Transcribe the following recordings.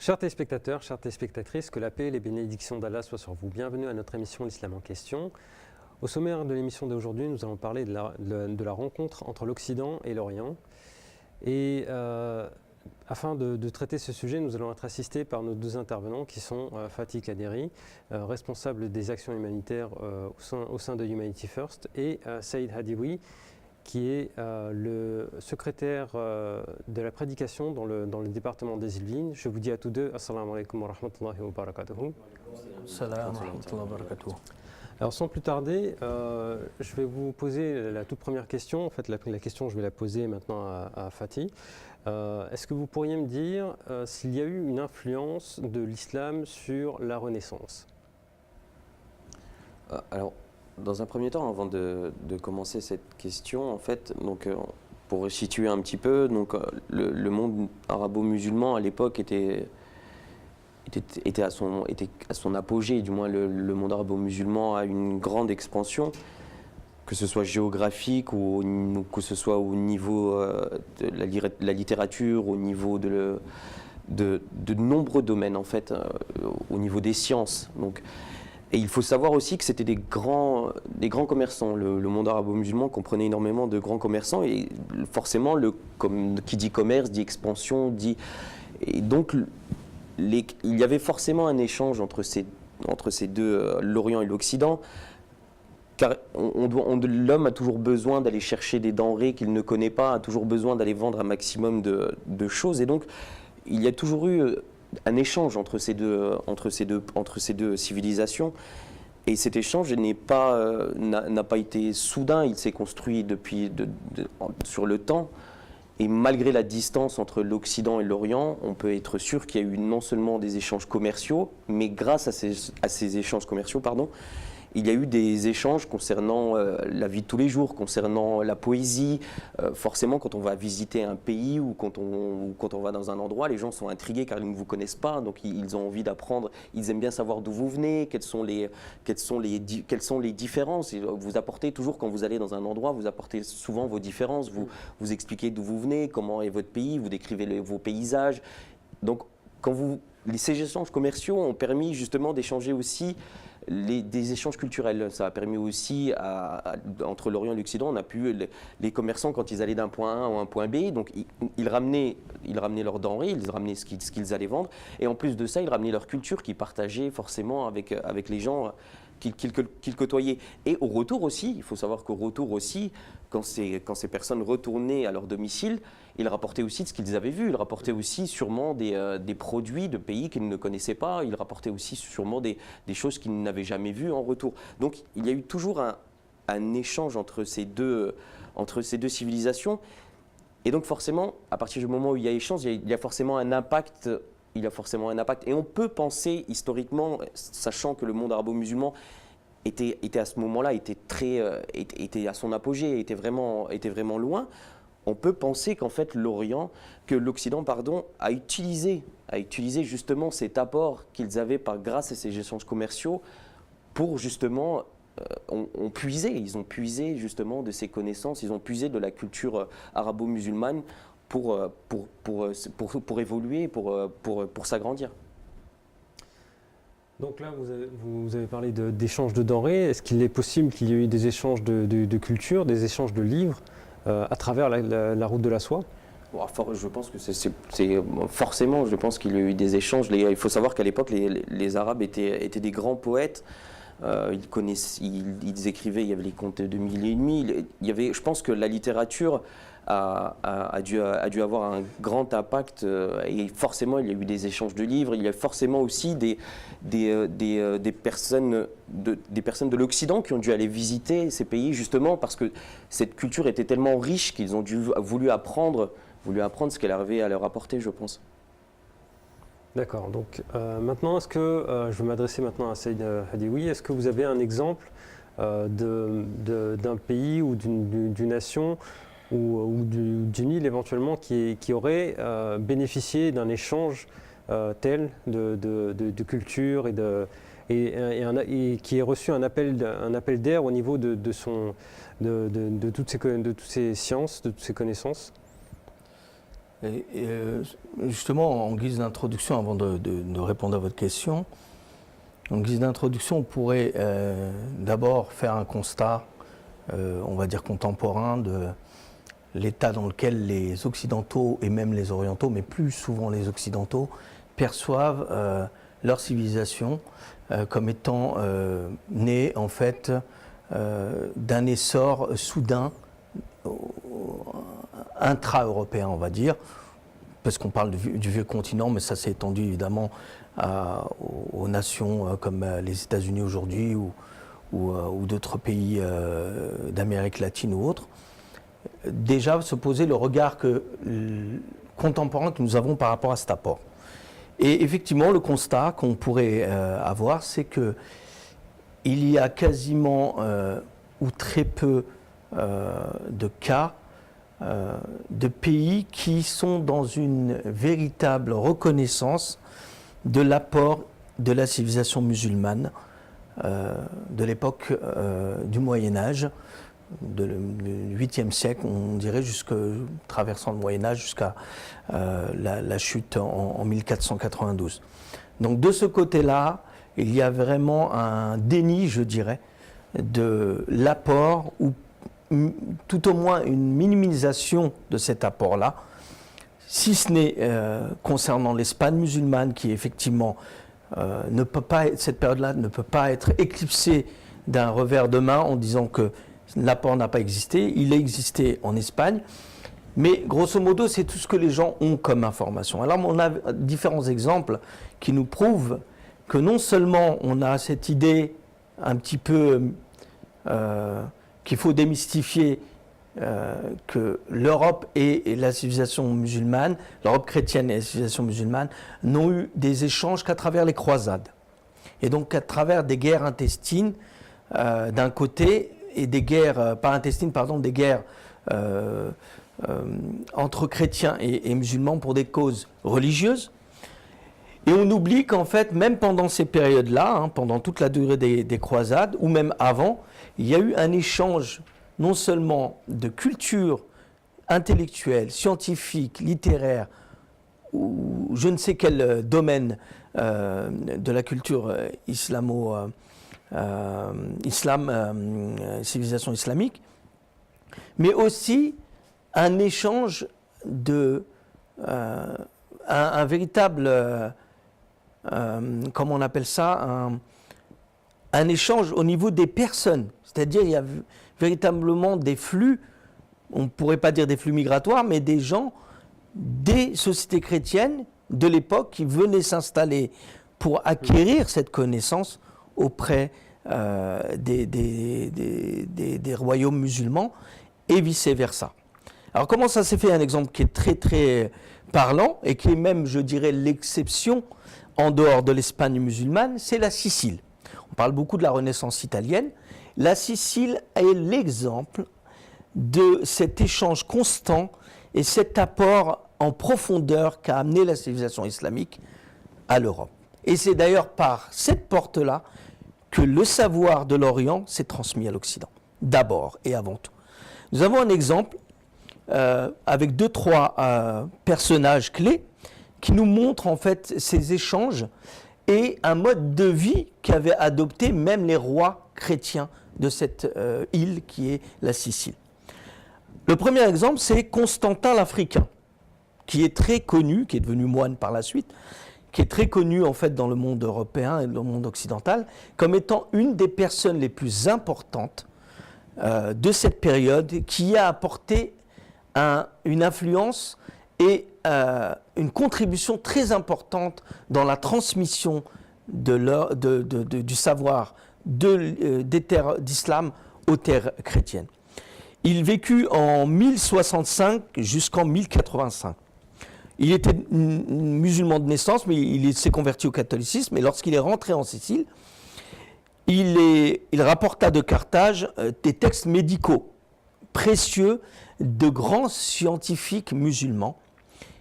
Chers téléspectateurs, chères téléspectatrices, que la paix et les bénédictions d'Allah soient sur vous. Bienvenue à notre émission L'Islam en question. Au sommaire de l'émission d'aujourd'hui, nous allons parler de la rencontre entre l'Occident et l'Orient. Et afin de traiter ce sujet, nous allons être assistés par nos deux intervenants qui sont Fatih Kaderi, responsable des actions humanitaires au sein de Humanity First, et Saïd Hadiwi, qui est le secrétaire de la prédication dans le département des Yvelines. Je vous dis à tous deux, assalamu alaikum wa rahmatullahi wa barakatuhu. Salam wa rahmatullahi wa barakatuhu. Alors sans plus tarder, je vais vous poser la toute première question. En fait, la question, je vais la poser maintenant à Fatih. Est-ce que vous pourriez me dire s'il y a eu une influence de l'islam sur la Renaissance ? Alors, dans un premier temps, avant de commencer cette question, en fait, donc, pour situer un petit peu, donc, le monde arabo-musulman à l'époque était à son apogée, du moins le monde arabo-musulman a une grande expansion, que ce soit géographique ou que ce soit au niveau de la littérature, au niveau de nombreux domaines, en fait, au niveau des sciences. Donc, et il faut savoir aussi que c'était des grands commerçants. Le monde arabo-musulman comprenait énormément de grands commerçants et forcément, qui dit commerce, dit expansion, et donc il y avait forcément un échange entre ces deux, l'Orient et l'Occident, car l'homme a toujours besoin d'aller chercher des denrées qu'il ne connaît pas, a toujours besoin d'aller vendre un maximum de choses, et donc il y a toujours eu un échange entre ces deux civilisations, et cet échange n'a pas été soudain, il s'est construit sur le temps, et malgré la distance entre l'Occident et l'Orient, on peut être sûr qu'il y a eu non seulement des échanges commerciaux, mais grâce à ces échanges commerciaux, il y a eu des échanges concernant la vie de tous les jours, concernant la poésie. Forcément, quand on va visiter un pays ou quand on va dans un endroit, les gens sont intrigués car ils ne vous connaissent pas, donc ils ont envie d'apprendre, ils aiment bien savoir d'où vous venez, quelles sont les différences. Vous apportez toujours, quand vous allez dans un endroit, vous apportez souvent vos différences, vous expliquez d'où vous venez, comment est votre pays, vous décrivez vos paysages. Donc, ces échanges commerciaux ont permis justement d'échanger aussi des échanges culturels. Ça a permis aussi, entre l'Orient et l'Occident, on a pu, les commerçants, quand ils allaient d'un point A à un point B, donc ils ramenaient leurs denrées, ils ramenaient ce qu'ils allaient vendre, et en plus de ça, ils ramenaient leur culture qu'ils partageaient forcément avec les gens qu'ils côtoyaient. Et au retour aussi, il faut savoir qu'au retour aussi, quand ces personnes retournaient à leur domicile, ils rapportaient aussi de ce qu'ils avaient vu, ils rapportaient aussi sûrement des produits de pays qu'ils ne connaissaient pas, ils rapportaient aussi sûrement des choses qu'ils n'avaient jamais vues en retour. Donc il y a eu toujours un échange entre ces deux civilisations, et donc forcément, à partir du moment où il y a échange, il y a forcément un impact. Et on peut penser historiquement, sachant que le monde arabo-musulman était à ce moment-là, était à son apogée, était vraiment loin, on peut penser qu'en fait l'Occident a utilisé justement cet apport qu'ils avaient grâce à ces échanges commerciaux pour justement ils ont puisé justement de ces connaissances, ils ont puisé de la culture arabo-musulmane pour évoluer, pour s'agrandir. Donc là, vous avez parlé d'échanges de denrées. Est-ce qu'il est possible qu'il y ait eu des échanges de culture, des échanges de livres à travers la route de la soie ? Je pense que forcément, je pense qu'il y a eu des échanges. Il faut savoir qu'à l'époque, les Arabes étaient des grands poètes. Ils écrivaient, il y avait les contes de mille et demi. Je pense que la littérature a dû avoir un grand impact, et forcément il y a eu des échanges de livres, il y a forcément aussi des personnes de l'Occident qui ont dû aller visiter ces pays justement parce que cette culture était tellement riche qu'ils ont voulu apprendre ce qu'elle avait à leur apporter, je pense. D'accord, donc maintenant est-ce que, je vais m'adresser maintenant à Saïd Hadiwi, est-ce que vous avez un exemple d'un pays ou d'une nation ou d'une île éventuellement qui aurait bénéficié d'un échange tel de culture et qui ait reçu un appel d'air au niveau de toutes ces sciences, de toutes ces connaissances ? Justement, en guise d'introduction, avant de répondre à votre question, en guise d'introduction, on pourrait d'abord faire un constat, on va dire contemporain, de l'état dans lequel les Occidentaux et même les Orientaux, mais plus souvent les Occidentaux, perçoivent leur civilisation comme étant née en fait d'un essor soudain intra-européen, on va dire, parce qu'on parle du vieux continent, mais ça s'est étendu évidemment aux nations comme les États-Unis aujourd'hui ou d'autres pays d'Amérique latine ou autres. Déjà se poser le regard contemporain que nous avons par rapport à cet apport. Et effectivement, le constat qu'on pourrait avoir, c'est qu'il y a quasiment ou très peu de cas de pays qui sont dans une véritable reconnaissance de l'apport de la civilisation musulmane de l'époque du Moyen-Âge, du 8e siècle, on dirait, traversant le Moyen-Âge jusqu'à la chute en 1492. Donc de ce côté-là, il y a vraiment un déni, je dirais, de l'apport, ou tout au moins une minimisation de cet apport-là, si ce n'est concernant l'Espagne musulmane, qui effectivement ne peut pas, cette période-là ne peut pas être éclipsée d'un revers de main en disant que l'apport n'a pas existé. Il a existé en Espagne, mais grosso modo, c'est tout ce que les gens ont comme information. Alors on a différents exemples qui nous prouvent que non seulement on a cette idée un petit peu qu'il faut démystifier, que l'Europe et la civilisation musulmane, l'Europe chrétienne et la civilisation musulmane n'ont eu des échanges qu'à travers les croisades. Et donc à travers des guerres intestines d'un côté, et des guerres, pas intestines, pardon, des guerres entre chrétiens et musulmans pour des causes religieuses. Et on oublie qu'en fait, même pendant ces périodes-là, pendant toute la durée des croisades, ou même avant, il y a eu un échange non seulement de culture intellectuelle, scientifique, littéraire, ou je ne sais quel domaine de la culture civilisation islamique, mais aussi un échange un véritable, comment on appelle ça, un échange au niveau des personnes. C'est-à-dire il y a véritablement des flux, on ne pourrait pas dire des flux migratoires, mais des gens des sociétés chrétiennes de l'époque qui venaient s'installer pour acquérir cette connaissance auprès des royaumes musulmans et vice-versa. Alors comment ça s'est fait? Un exemple qui est très très parlant et qui est même, je dirais, l'exception en dehors de l'Espagne musulmane, c'est la Sicile. On parle beaucoup de la Renaissance italienne. La Sicile est l'exemple de cet échange constant et cet apport en profondeur qu'a amené la civilisation islamique à l'Europe. Et c'est d'ailleurs par cette porte-là que le savoir de l'Orient s'est transmis à l'Occident, d'abord et avant tout. Nous avons un exemple avec 2-3 personnages clés qui nous montrent en fait ces échanges et un mode de vie qu'avaient adopté même les rois chrétiens de cette île qui est la Sicile. Le premier exemple, c'est Constantin l'Africain, qui est très connu, qui est devenu moine par la suite, qui est très connu en fait dans le monde européen et dans le monde occidental, comme étant une des personnes les plus importantes de cette période, qui a apporté une influence et une contribution très importante dans la transmission du savoir des terres d'islam aux terres chrétiennes. Il vécut en 1065 jusqu'en 1085. Il était musulman de naissance, mais il s'est converti au catholicisme. Et lorsqu'il est rentré en Sicile, il rapporta de Carthage des textes médicaux précieux de grands scientifiques musulmans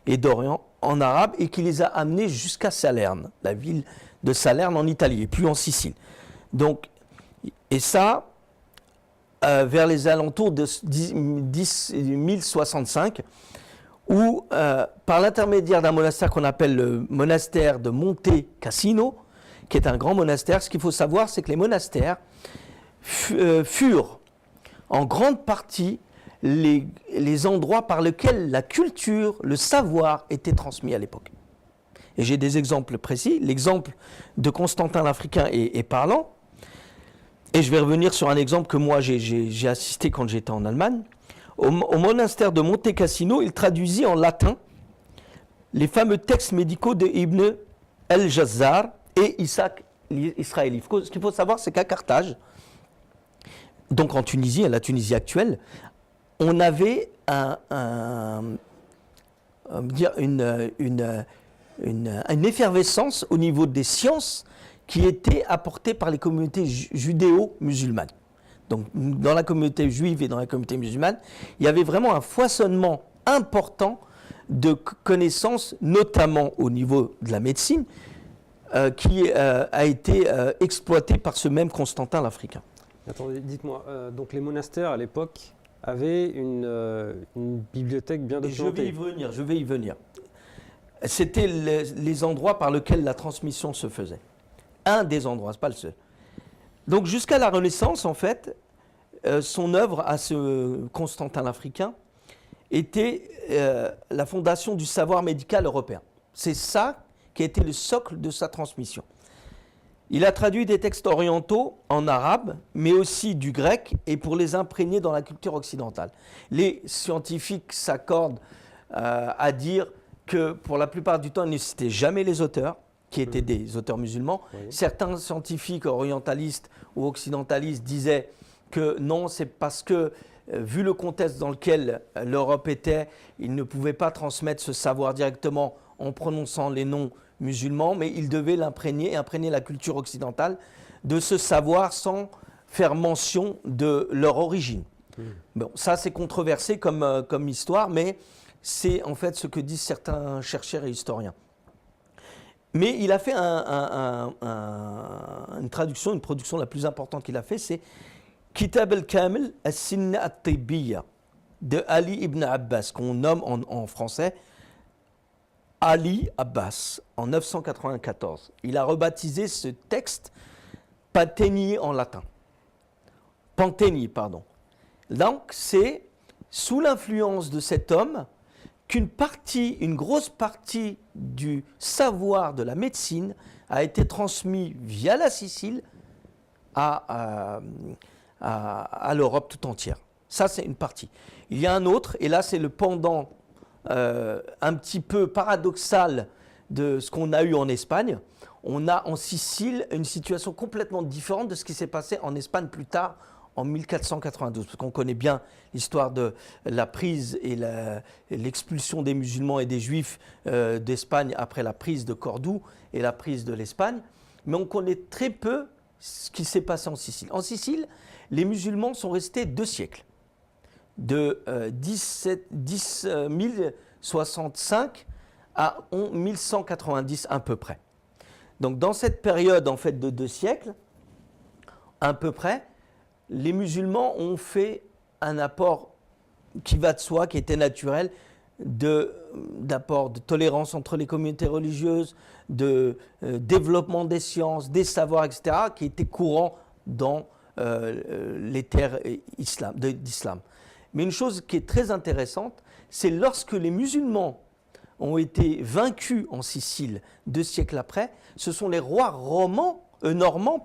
et d'Orient en arabe, et qui les a amenés jusqu'à Salerne, la ville de Salerne en Italie, et puis en Sicile. Donc, et ça, vers les alentours de 1065, où, par l'intermédiaire d'un monastère qu'on appelle le monastère de Monte Cassino, qui est un grand monastère, ce qu'il faut savoir, c'est que les monastères furent en grande partie les endroits par lesquels la culture, le savoir étaient transmis à l'époque. Et j'ai des exemples précis. L'exemple de Constantin l'Africain est parlant. Et je vais revenir sur un exemple que moi j'ai assisté quand j'étais en Allemagne. Au monastère de Monte Cassino, il traduisit en latin les fameux textes médicaux de Ibn el-Jazzar et Isaac Israéli. Ce qu'il faut savoir, c'est qu'à Carthage, donc en Tunisie, la Tunisie actuelle, on avait une effervescence au niveau des sciences qui était apportée par les communautés judéo-musulmanes. Donc, dans la communauté juive et dans la communauté musulmane, il y avait vraiment un foisonnement important de connaissances, notamment au niveau de la médecine, qui a été exploité par ce même Constantin l'Africain. Attendez, dites-moi, donc les monastères à l'époque avaient une bibliothèque bien documentée. Je vais y venir. C'était les endroits par lesquels la transmission se faisait. Un des endroits, ce n'est pas le seul. Donc jusqu'à la Renaissance, en fait, son œuvre à ce Constantin l'Africain était la fondation du savoir médical européen. C'est ça qui a été le socle de sa transmission. Il a traduit des textes orientaux en arabe, mais aussi du grec, et pour les imprégner dans la culture occidentale. Les scientifiques s'accordent à dire que pour la plupart du temps, ils ne citaient jamais les auteurs, qui étaient des auteurs musulmans. Oui. Certains scientifiques orientalistes ou occidentalistes disaient que non, c'est parce que, vu le contexte dans lequel l'Europe était, ils ne pouvaient pas transmettre ce savoir directement en prononçant les noms musulmans, mais ils devaient imprégner la culture occidentale de ce savoir sans faire mention de leur origine. Bon, ça, c'est controversé comme histoire, mais c'est en fait ce que disent certains chercheurs et historiens. Mais il a fait une production la plus importante qu'il a fait, c'est Kitab al-Kamil al-Sinna al-Tibbiya de Ali ibn Abbas, qu'on nomme en français Ali Abbas, en 994. Il a rebaptisé ce texte Panteni en latin. Panteni, pardon. Donc, c'est sous l'influence de cet homme une grosse partie du savoir de la médecine a été transmis via la Sicile à l'Europe tout entière. Ça, c'est une partie. Il y a un autre, et là, c'est le pendant un petit peu paradoxal de ce qu'on a eu en Espagne. On a en Sicile une situation complètement différente de ce qui s'est passé en Espagne plus tard, en 1492, parce qu'on connaît bien l'histoire de la prise et l'expulsion des musulmans et des juifs d'Espagne après la prise de Cordoue et la prise de l'Espagne, mais on connaît très peu ce qui s'est passé en Sicile. En Sicile, les musulmans sont restés 2 siècles, de 1065 à 1190 à peu près. Donc dans cette période en fait de 2 siècles, à peu près, les musulmans ont fait un apport qui va de soi, qui était naturel, d'apport de tolérance entre les communautés religieuses, de développement des sciences, des savoirs, etc., qui était courant dans les terres d'islam. Mais une chose qui est très intéressante, c'est lorsque les musulmans ont été vaincus en Sicile 2 siècles après, ce sont les rois normands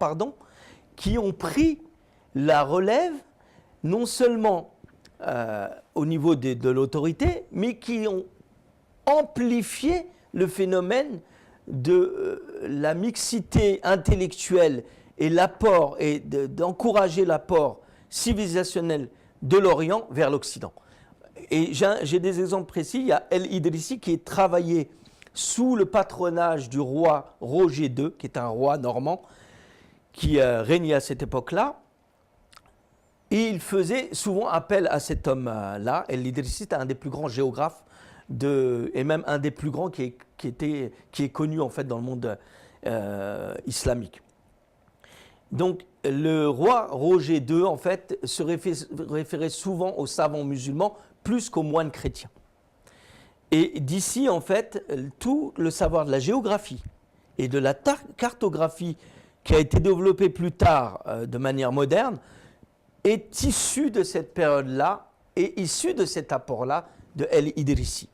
qui ont pris la relève, non seulement au niveau de l'autorité, mais qui ont amplifié le phénomène de la mixité intellectuelle et l'apport, et d'encourager l'apport civilisationnel de l'Orient vers l'Occident. Et j'ai des exemples précis. Il y a El-Idrissi qui est travaillé sous le patronage du roi Roger II, qui est un roi normand, qui régnait à cette époque-là. Et il faisait souvent appel à cet homme-là. El-Idrissi est un des plus grands géographes, et même un des plus grands qui est connu en fait dans le monde islamique. Donc le roi Roger II en fait se référait souvent aux savants musulmans plus qu'aux moines chrétiens. Et d'ici, en fait, tout le savoir de la géographie et de la cartographie qui a été développé plus tard de manière moderne est issu de cette période-là et issu de cet apport-là de El Idrissi.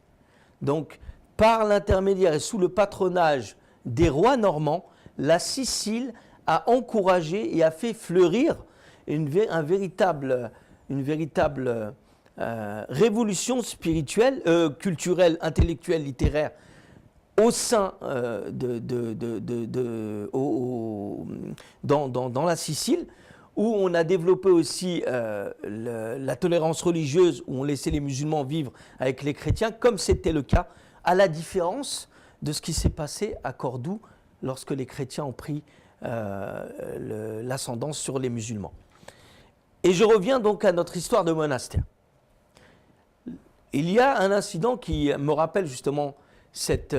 Donc, par l'intermédiaire et sous le patronage des rois normands, la Sicile a encouragé et a fait fleurir une véritable révolution spirituelle, culturelle, intellectuelle, littéraire au sein dans la Sicile, où on a développé aussi la tolérance religieuse, où on laissait les musulmans vivre avec les chrétiens, comme c'était le cas, à la différence de ce qui s'est passé à Cordoue lorsque les chrétiens ont pris l'ascendance sur les musulmans. Et je reviens donc à notre histoire de monastère. Il y a un incident qui me rappelle justement cette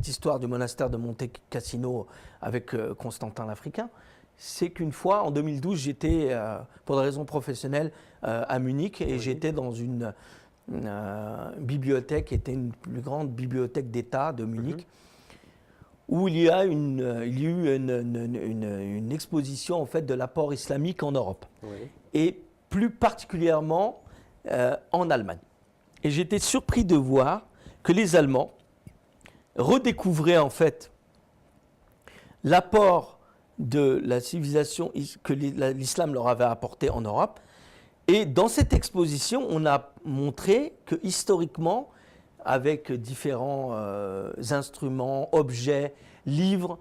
histoire du monastère de Monte Cassino avec Constantin l'Africain. C'est qu'une fois, en 2012, j'étais, pour des raisons professionnelles, à Munich et j'étais dans une bibliothèque qui était une plus grande bibliothèque d'État de Munich, où il y a eu une exposition en fait, de l'apport islamique en Europe, et plus particulièrement en Allemagne. Et j'étais surpris de voir que les Allemands redécouvraient en fait l'apport de la civilisation que l'islam leur avait apporté en Europe. Et dans cette exposition, on a montré que historiquement, avec différents instruments, objets, livres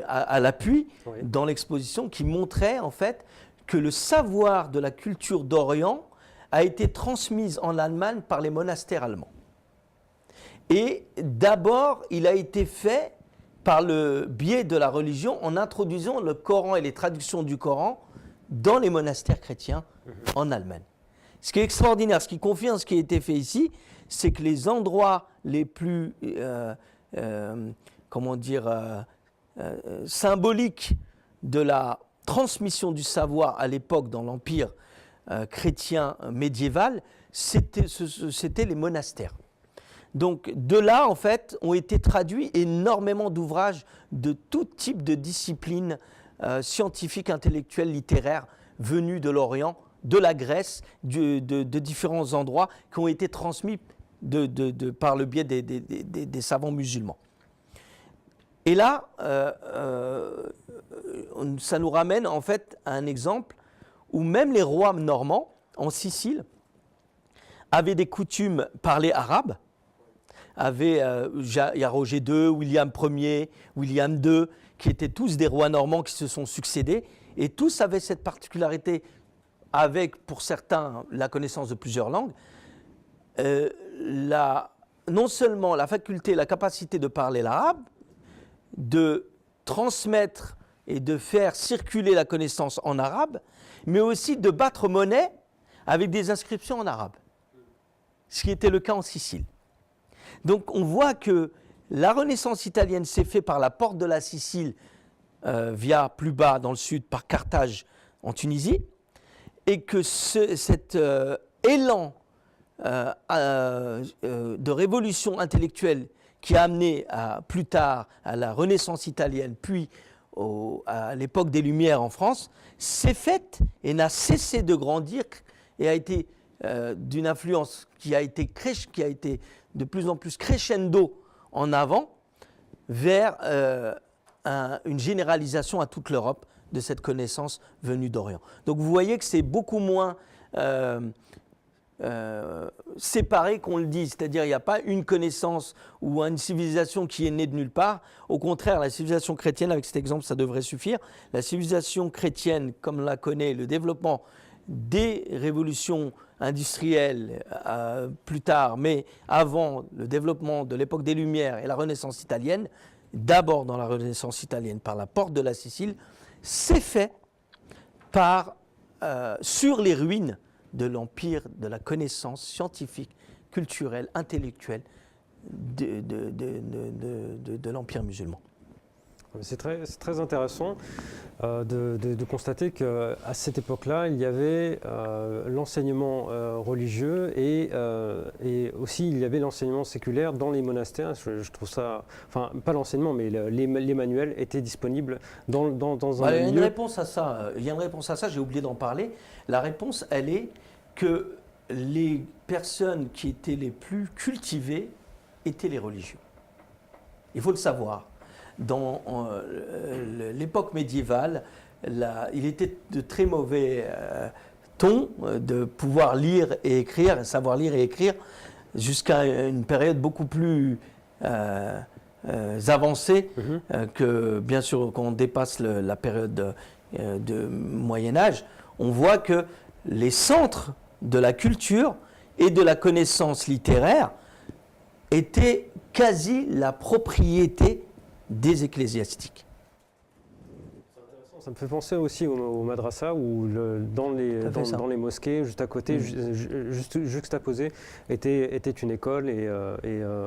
à l'appui, dans l'exposition, qui montraient en fait que le savoir de la culture d'Orient a été transmise en Allemagne par les monastères allemands. Et d'abord, il a été fait par le biais de la religion en introduisant le Coran et les traductions du Coran dans les monastères chrétiens en Allemagne. Ce qui est extraordinaire, ce qui confirme ce qui a été fait ici, c'est que les endroits les plus symboliques de la transmission du savoir à l'époque dans l'Empire chrétien médiéval, c'était les monastères. Donc de là, en fait, ont été traduits énormément d'ouvrages de tout type de disciplines scientifiques, intellectuelles, littéraires, venus de l'Orient, de la Grèce, de différents endroits qui ont été transmis par le biais des savants musulmans. Et là, ça nous ramène en fait à un exemple où même les rois normands, en Sicile, avaient des coutumes parler arabe. Il y a Roger II, William Ier, William II, qui étaient tous des rois normands qui se sont succédés, et tous avaient cette particularité, avec pour certains la connaissance de plusieurs langues, non seulement la faculté, la capacité de parler l'arabe, de transmettre et de faire circuler la connaissance en arabe, mais aussi de battre monnaie avec des inscriptions en arabe, ce qui était le cas en Sicile. Donc on voit que la Renaissance italienne s'est faite par la porte de la Sicile, via plus bas dans le sud, par Carthage en Tunisie, et que cet élan de révolution intellectuelle qui a amené plus tard à la Renaissance italienne, puis à l'époque des Lumières en France, s'est faite et n'a cessé de grandir et a été d'une influence qui a été de plus en plus crescendo en avant vers une généralisation à toute l'Europe de cette connaissance venue d'Orient. Donc vous voyez que c'est beaucoup moins séparé qu'on le dit, c'est-à-dire il n'y a pas une connaissance ou une civilisation qui est née de nulle part. Au contraire, la civilisation chrétienne, avec cet exemple, ça devrait suffire. La civilisation chrétienne, comme on la connaît, le développement des révolutions industrielles plus tard, mais avant le développement de l'époque des Lumières et la Renaissance italienne, d'abord dans la Renaissance italienne par la porte de la Sicile, c'est fait sur les ruines de l'empire de la connaissance scientifique, culturelle, intellectuelle de l'empire musulman. C'est très intéressant de constater qu'à cette époque-là, il y avait l'enseignement religieux et aussi il y avait l'enseignement séculaire dans les monastères. Je trouve ça, enfin pas l'enseignement, mais les manuels étaient disponibles dans un Il y a une milieu. réponse à ça. Il y a une réponse à ça, j'ai oublié d'en parler. La réponse, elle est que les personnes qui étaient les plus cultivées étaient les religieux. Il faut le savoir. Dans l'époque médiévale, il était de très mauvais ton de pouvoir lire et écrire, savoir lire et écrire, jusqu'à une période beaucoup plus avancée que, bien sûr, quand on dépasse la période de Moyen-Âge, on voit que les centres de la culture et de la connaissance littéraire étaient quasi la propriété des ecclésiastiques. Ça me fait penser aussi au madrasa où dans les mosquées, juste à côté, juxtaposé, était une école et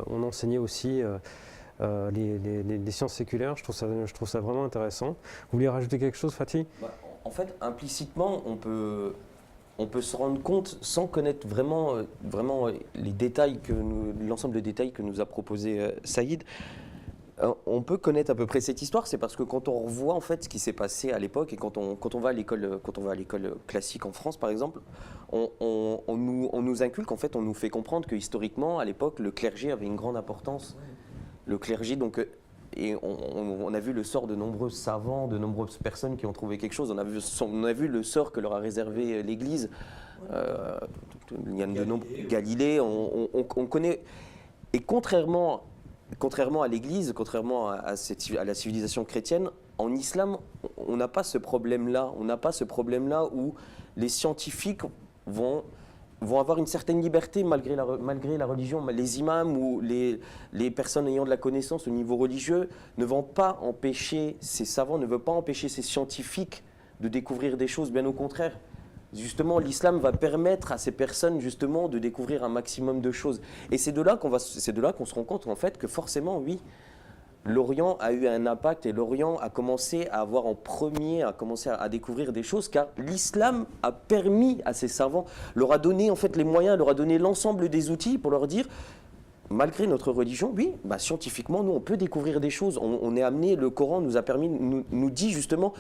on enseignait aussi les sciences séculaires. Je trouve ça vraiment intéressant. Vous vouliez rajouter quelque chose, Fatih? En fait, implicitement, on peut se rendre compte, sans connaître vraiment les détails l'ensemble des détails que nous a proposé Saïd, on peut connaître à peu près cette histoire. C'est parce que quand on revoit en fait ce qui s'est passé à l'époque et quand on va à l'école classique en France par exemple, on nous inculque, en fait, on nous fait comprendre que historiquement à l'époque le clergé avait une grande importance. Le clergé donc et on a vu le sort de nombreux savants, de nombreuses personnes qui ont trouvé quelque chose. On a vu le sort que leur a réservé l'Église. Il y a de nombreux Galilée. On connaît. Et contrairement à l'Église, contrairement à la civilisation chrétienne, en islam, on n'a pas ce problème-là. On n'a pas ce problème-là où les scientifiques vont avoir une certaine liberté malgré la religion. Les imams ou les personnes ayant de la connaissance au niveau religieux ne vont pas empêcher ces savants, ne veulent pas empêcher ces scientifiques de découvrir des choses, bien au contraire. Justement, l'islam va permettre à ces personnes justement de découvrir un maximum de choses. Et c'est de là qu'on se rend compte en fait que forcément, oui, l'Orient a eu un impact et l'Orient a commencé à avoir en premier, à découvrir des choses, car l'islam a permis à ces savants, leur a donné en fait les moyens, leur a donné l'ensemble des outils pour leur dire, malgré notre religion, oui, scientifiquement, nous on peut découvrir des choses. On est amené, le Coran nous a permis, nous dit justement,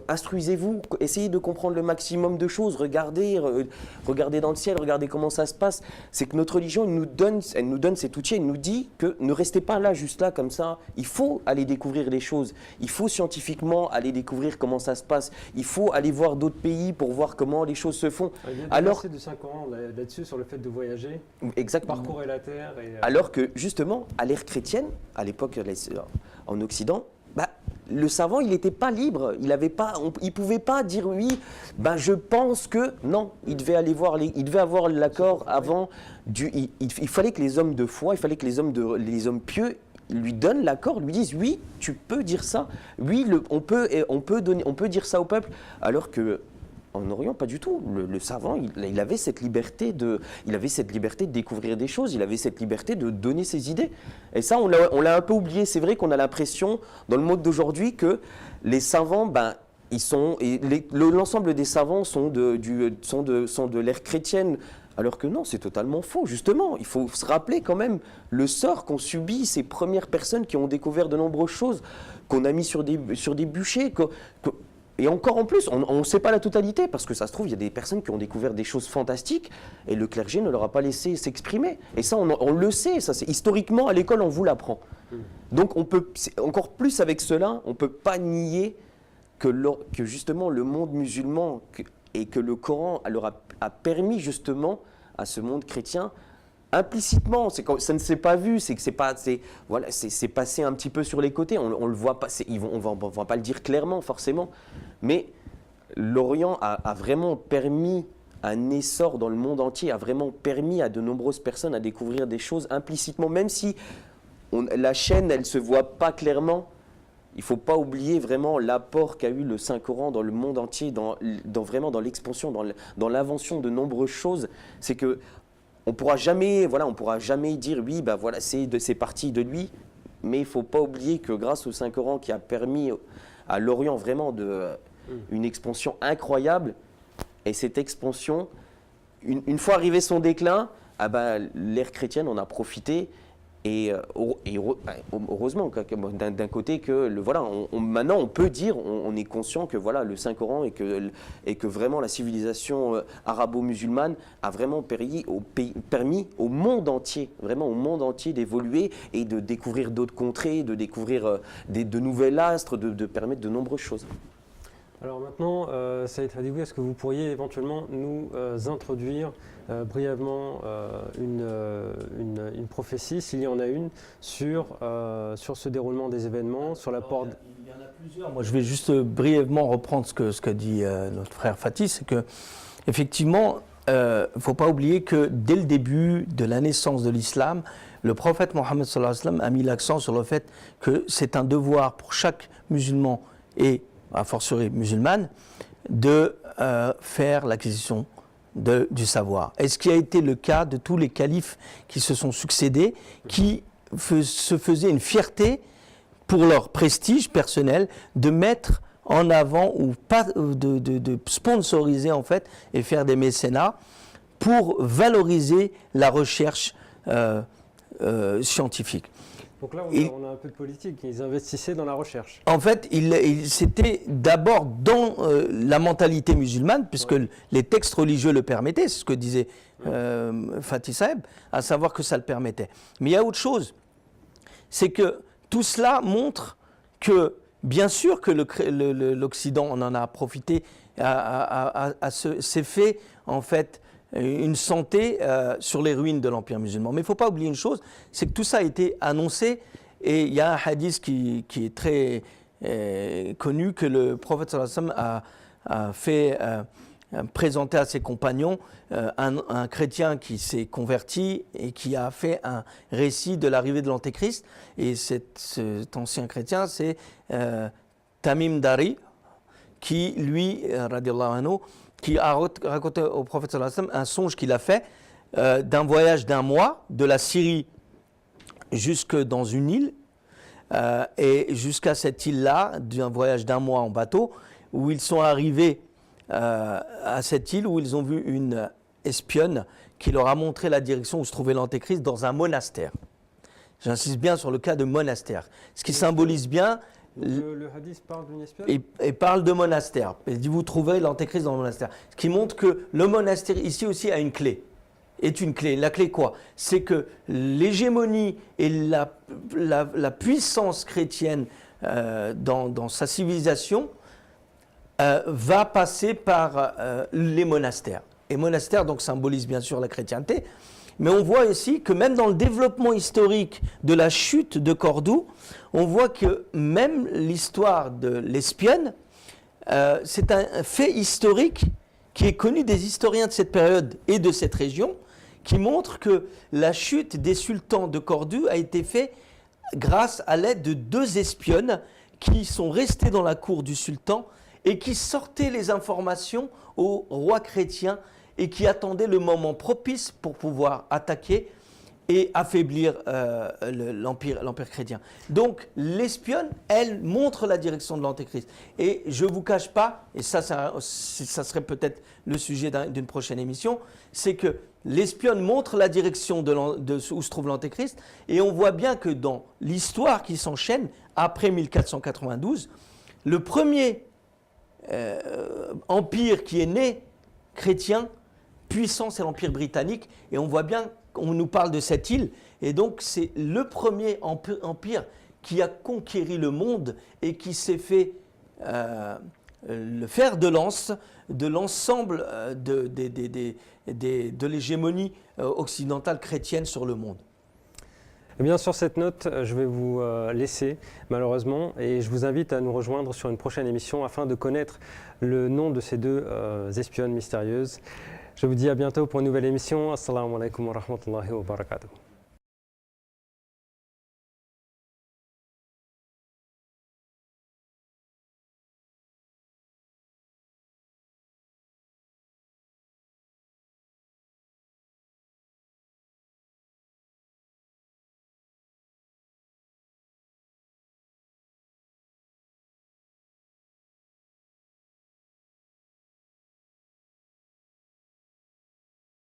instruisez-vous, essayez de comprendre le maximum de choses, regardez dans le ciel, regardez comment ça se passe. C'est que notre religion, elle nous donne cet outil, elle nous dit que ne restez pas là, juste là, comme ça. Il faut aller découvrir les choses. Il faut scientifiquement aller découvrir comment ça se passe. Il faut aller voir d'autres pays pour voir comment les choses se font. Alors, de 5 ans là-dessus, sur le fait de voyager, exactement. Parcourir la Terre. Alors que, justement, à l'ère chrétienne, à l'époque en Occident, le savant, il n'était pas libre, il pouvait pas dire oui, je pense que non, il devait aller voir, il devait avoir l'accord avant. Il fallait que les hommes de foi, il fallait que les hommes pieux lui donnent l'accord, lui disent oui, tu peux dire ça, oui, on peut dire ça au peuple, alors que en Orient, pas du tout. Le savant, il avait cette liberté de découvrir des choses, il avait cette liberté de donner ses idées. Et ça, on l'a un peu oublié. C'est vrai qu'on a l'impression, dans le monde d'aujourd'hui, que les savants, l'ensemble des savants sont de l'ère chrétienne. Alors que non, c'est totalement faux, justement. Il faut se rappeler quand même le sort qu'ont subi ces premières personnes qui ont découvert de nombreuses choses, qu'on a mis sur des bûchers, et encore en plus, on ne sait pas la totalité, parce que ça se trouve, il y a des personnes qui ont découvert des choses fantastiques, et le clergé ne leur a pas laissé s'exprimer. Et ça, on le sait, ça, historiquement, à l'école, on vous l'apprend. Donc, encore plus avec cela, on ne peut pas nier que justement le monde musulman et que le Coran a permis justement à ce monde chrétien, implicitement, ça ne s'est pas vu, c'est passé un petit peu sur les côtés, on le voit pas, on va pas le dire clairement forcément, mais l'Orient a vraiment permis un essor dans le monde entier, a vraiment permis à de nombreuses personnes à découvrir des choses implicitement, même si la chaîne, elle se voit pas clairement. Il ne faut pas oublier vraiment l'apport qu'a eu le Saint-Coran dans le monde entier, vraiment dans l'expansion, dans l'invention de nombreuses choses. C'est que on pourra jamais dire oui, c'est parti de lui. mais il ne faut pas oublier que grâce au Saint-Coran qui a permis à l'Orient vraiment une expansion incroyable, et cette expansion, une fois arrivé son déclin, ah ben, l'ère chrétienne en a profité. Et heureusement, d'un côté, que voilà, maintenant on peut dire, on est conscient que voilà, le Saint-Coran et que vraiment la civilisation arabo-musulmane a vraiment permis au monde entier, vraiment au monde entier d'évoluer et de découvrir d'autres contrées, de découvrir de nouveaux astres, de permettre de nombreuses choses. Alors maintenant, Saïd Hadiwi, est-ce que vous pourriez éventuellement nous introduire brièvement une prophétie, s'il y en a une, sur ce déroulement des événements, sur l'apport... Il y en a plusieurs. Moi, je vais juste brièvement reprendre ce que dit notre frère Fatih, c'est que effectivement, il ne faut pas oublier que dès le début de la naissance de l'islam, le prophète Mohammed sallallahu alayhi wa sallam a mis l'accent sur le fait que c'est un devoir pour chaque musulman et a fortiori musulmane, de faire l'acquisition du savoir. Et ce qui a été le cas de tous les califes qui se sont succédés, qui se faisaient une fierté pour leur prestige personnel de mettre en avant ou pas de sponsoriser en fait et faire des mécénats pour valoriser la recherche scientifique. Donc là, on a un peu de politique, ils investissaient dans la recherche. En fait, c'était d'abord dans la mentalité musulmane, puisque les textes religieux le permettaient, c'est ce que disait Fatih Saeb, à savoir que ça le permettait. Mais il y a autre chose, c'est que tout cela montre que, bien sûr que l'Occident, on en a profité, s'est fait, en fait, une santé sur les ruines de l'Empire musulman. Mais il ne faut pas oublier une chose, c'est que tout ça a été annoncé, et il y a un hadith qui est très connu, que le prophète sallallahu alayhi wa sallam a fait présenter à ses compagnons un chrétien qui s'est converti et qui a fait un récit de l'arrivée de l'Antéchrist. Et cet ancien chrétien, c'est Tamim Dari, qui lui, radiallahu anhu, qui a raconté au prophète sallallahu alayhi wa sallam un songe qu'il a fait d'un voyage d'un mois de la Syrie jusque dans une île et jusqu'à cette île-là, d'un voyage d'un mois en bateau, où ils sont arrivés à cette île où ils ont vu une espionne qui leur a montré la direction où se trouvait l'Antéchrist dans un monastère. J'insiste bien sur le cas de monastère, ce qui symbolise bien... Le hadith parle d'une espionne et parle de monastère. Il dit vous trouvez l'Antéchrist dans le monastère. Ce qui montre que le monastère ici aussi a une clé. Est une clé. La clé quoi? C'est que l'hégémonie et la puissance chrétienne dans sa civilisation va passer par les monastères. Et monastère donc symbolise bien sûr la chrétienté. Mais on voit ici que même dans le développement historique de la chute de Cordoue, on voit que même l'histoire de l'espionne, c'est un fait historique qui est connu des historiens de cette période et de cette région, qui montre que la chute des sultans de Cordoue a été faite grâce à l'aide de deux espionnes qui sont restées dans la cour du sultan et qui sortaient les informations au roi chrétien et qui attendaient le moment propice pour pouvoir attaquer et affaiblir l'empire chrétien. Donc l'espionne, elle montre la direction de l'Antéchrist. Et je ne vous cache pas, et ça serait peut-être le sujet d'une prochaine émission, c'est que l'espionne montre la direction où se trouve l'Antéchrist, et on voit bien que dans l'histoire qui s'enchaîne, après 1492, le premier empire qui est né chrétien, puissant, c'est l'Empire britannique, et on voit bien qu'on nous parle de cette île, et donc c'est le premier empire qui a conquéri le monde et qui s'est fait le fer de lance de l'ensemble de l'hégémonie occidentale chrétienne sur le monde. Eh bien, sur cette note, je vais vous laisser, malheureusement, et je vous invite à nous rejoindre sur une prochaine émission afin de connaître le nom de ces deux espionnes mystérieuses. Je vous dis à bientôt pour une nouvelle émission. Assalamu alaikum wa rahmatullahi wa barakatuh.